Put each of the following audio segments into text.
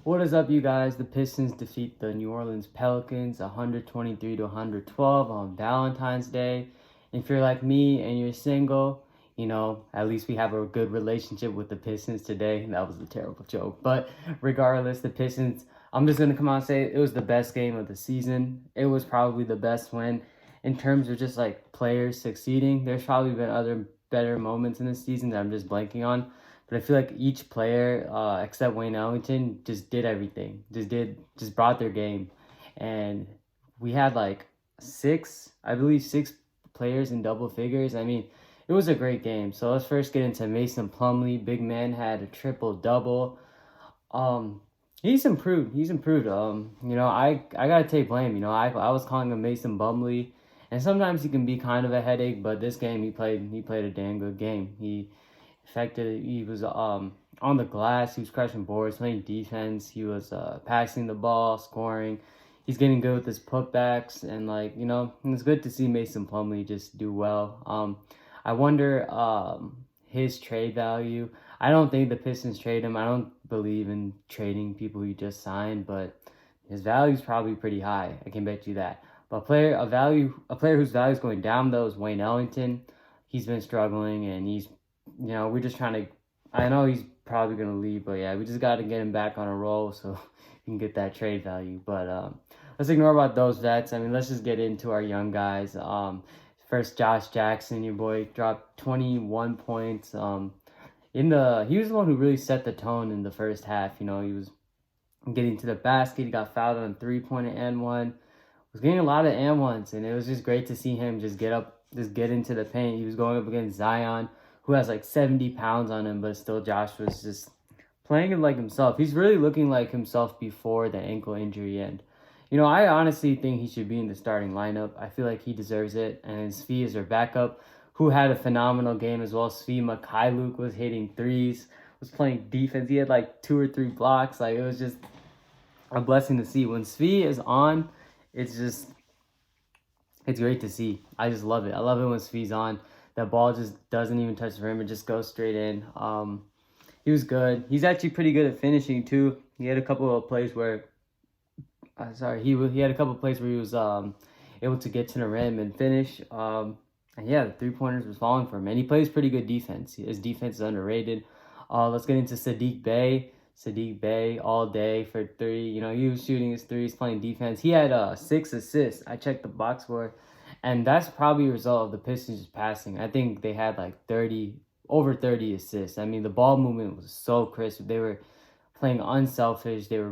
What is up, you guys? The Pistons defeat the New Orleans Pelicans 123 to 112 on Valentine's Day. And if you're like me and you're single, at least we have a good relationship with the Pistons today. That was a terrible joke. But regardless, the Pistons, I'm just going to come out and say it was the best game of the season. It was probably the best win in terms of just like players succeeding. There's probably been other better moments in this season that I'm just blanking on. But I feel like each player, except Wayne Ellington, just did everything. Just brought their game, and we had like I believe six players in double figures. I mean, it was a great game. So let's first get into Mason Plumlee. Big man had a triple double. Um, he's improved. He's improved. I gotta take blame. I was calling him Mason Bumley, and sometimes he can be kind of a headache. But this game, he played a damn good game. He was on the glass. He was crushing boards, playing defense. He was passing the ball, scoring. He's getting good with his putbacks, and it's good to see Mason Plumlee just do well. I wonder his trade value. I don't think the Pistons trade him. I don't believe in trading people you just signed, but his value is probably pretty high. I can bet you that. But a player whose value is going down though is Wayne Ellington. He's been struggling, and we're just trying to. I know he's probably gonna leave, but yeah, we just got to get him back on a roll so we can get that trade value. But let's ignore about those vets. I mean, let's just get into our young guys. First, Josh Jackson, your boy, dropped 21 points. He was the one who really set the tone in the first half. He was getting to the basket. He got fouled on a 3-pointer and one. Was getting a lot of and ones, and it was just great to see him just get into the paint. He was going up against Zion, who has like 70 pounds on him, but still Josh was just playing it like himself. He's really looking like himself before the ankle injury, and I honestly think he should be in the starting lineup. I feel like he deserves it, and Svi is their backup, who had a phenomenal game as well. Svi Mikhailuk was hitting threes, was playing defense. He had like 2 or 3 blocks. Like, it was just a blessing to see. When Svi is on, it's great to see. I just love it. I love it when Svi's on. That ball just doesn't even touch the rim. It just goes straight in. He was good. He's actually pretty good at finishing too. He had a couple of plays where, he had a couple of plays where he was able to get to the rim and finish. And yeah, the 3-pointers was falling for him. And he plays pretty good defense. His defense is underrated. Let's get into Sadiq Bey. Sadiq Bey all day for 3. He was shooting his threes, playing defense. He had 6 assists. I checked the box score. And that's probably a result of the Pistons just passing. I think they had like over 30 assists. I mean, the ball movement was so crisp. They were playing unselfish. They were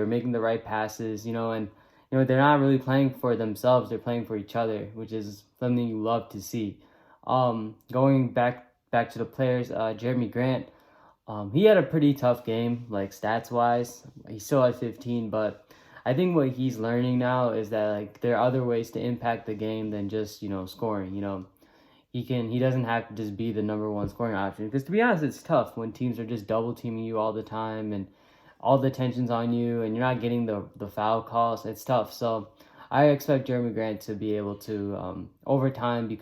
making the right passes, and they're not really playing for themselves. They're playing for each other, which is something you love to see. Going back to the players, Jeremy Grant, he had a pretty tough game, like stats wise. He still had 15, but I think what he's learning now is that like there are other ways to impact the game than just scoring. He doesn't have to just be the number one scoring option, because to be honest, it's tough when teams are just double teaming you all the time and all the tension's on you and you're not getting the foul calls. It's tough. So I expect Jeremy Grant to be able to over time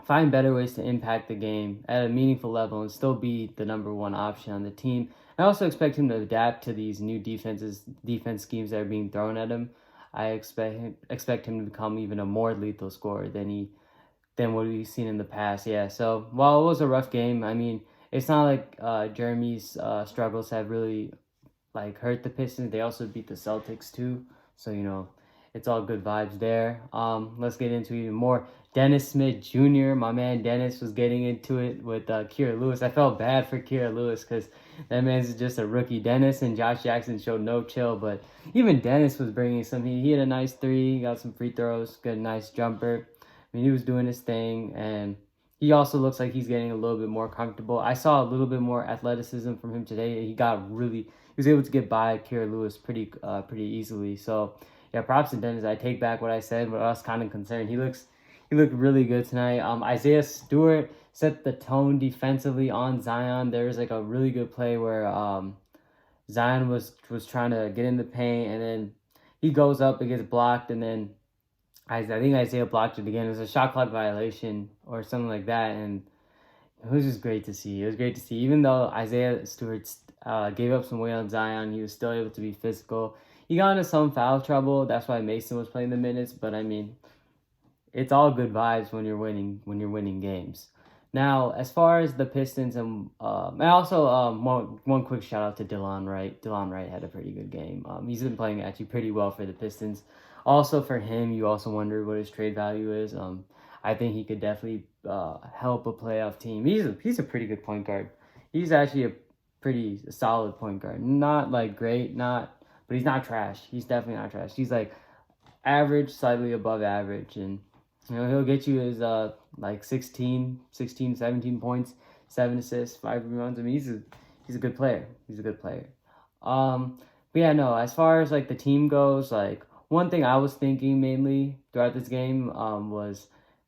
find better ways to impact the game at a meaningful level and still be the number one option on the team. I also expect him to adapt to these new defense schemes that are being thrown at him. I expect him to become even a more lethal scorer than what we've seen in the past. Yeah, so while it was a rough game, I mean, it's not like Jeremy's struggles have really like hurt the Pistons. They also beat the Celtics too. So, it's all good vibes there. Let's get into even more. Dennis Smith Jr., my man Dennis, was getting into it with Kira Lewis. I felt bad for Kira Lewis because that man's just a rookie. Dennis and Josh Jackson showed no chill, but even Dennis was bringing some heat. He had a nice 3, he got some free throws, got a nice jumper. I mean, he was doing his thing, and he also looks like he's getting a little bit more comfortable. I saw a little bit more athleticism from him today. He was able to get by Kira Lewis pretty easily. So yeah, props to Dennis. I take back what I said, but I was kind of concerned. He looked really good tonight. Isaiah Stewart set the tone defensively on Zion. There was like a really good play where Zion was trying to get in the paint, and then he goes up, it gets blocked, and then I think Isaiah blocked it again. It was a shot clock violation or something like that, and it was just great to see. It was great to see, even though Isaiah Stewart's gave up some weight on Zion. He was still able to be physical. He got into some foul trouble. That's why Mason was playing the minutes. But I mean, it's all good vibes when you're winning games. Now, as far as the Pistons and also one quick shout out to Delon Wright. Delon Wright had a pretty good game. He's been playing actually pretty well for the Pistons. Also for him, you also wonder what his trade value is. I think he could definitely help a playoff team. He's a pretty good point guard. He's actually a pretty solid point guard. Not like great, but he's not trash. He's definitely not trash. He's like average, slightly above average, and he'll get you his like 16, 17 points, 7 assists, 5 rebounds. I mean, he's a good player. He's a good player. But yeah, no, as far as like the team goes, like one thing I was thinking mainly throughout this game was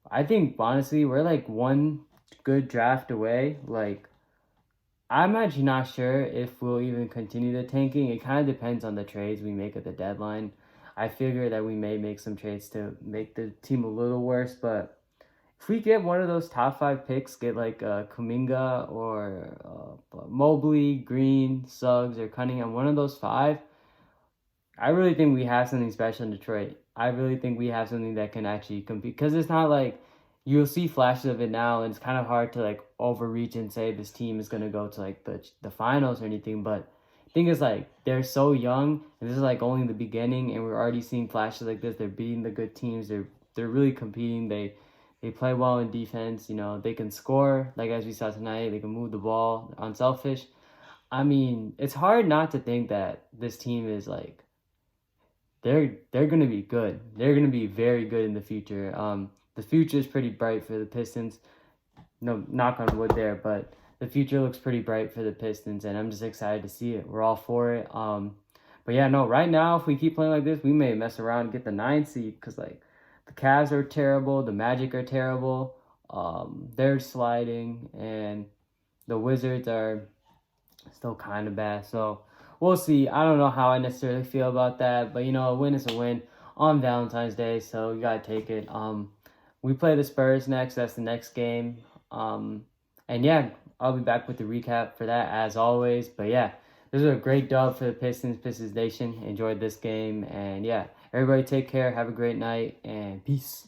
I think honestly we're like one good draft away. Like I'm actually not sure if we'll even continue the tanking. It kind of depends on the trades we make at the deadline. I figure that we may make some trades to make the team a little worse, but if we get one of those top 5 picks, get like Kuminga or Mobley, Green, Suggs, or Cunningham, one of those 5, I really think we have something special in Detroit. I really think we have something that can actually compete, because it's not like you'll see flashes of it now, and it's kind of hard to like overreach and say this team is gonna go to like the finals or anything. But the thing is, like, they're so young, and this is like only the beginning, and we're already seeing flashes like this. They're beating the good teams. They're really competing. They play well in defense. They can score, like as we saw tonight. They can move the ball, unselfish. I mean, it's hard not to think that this team is like they're gonna be good. They're gonna be very good in the future. The future is pretty bright for the Pistons. No, knock on wood there, but the future looks pretty bright for the Pistons, and I'm just excited to see it. We're all for it. But yeah, no, right now, if we keep playing like this, we may mess around and get the 9th seed, because like the Cavs are terrible, the Magic are terrible. They're sliding, and the Wizards are still kind of bad. So we'll see. I don't know how I necessarily feel about that, but a win is a win on Valentine's Day, so you gotta take it. We play the Spurs next. That's the next game. And yeah, I'll be back with the recap for that as always. But yeah, this was a great dub for the Pistons Nation. Enjoyed this game, and yeah, everybody take care. Have a great night, and peace.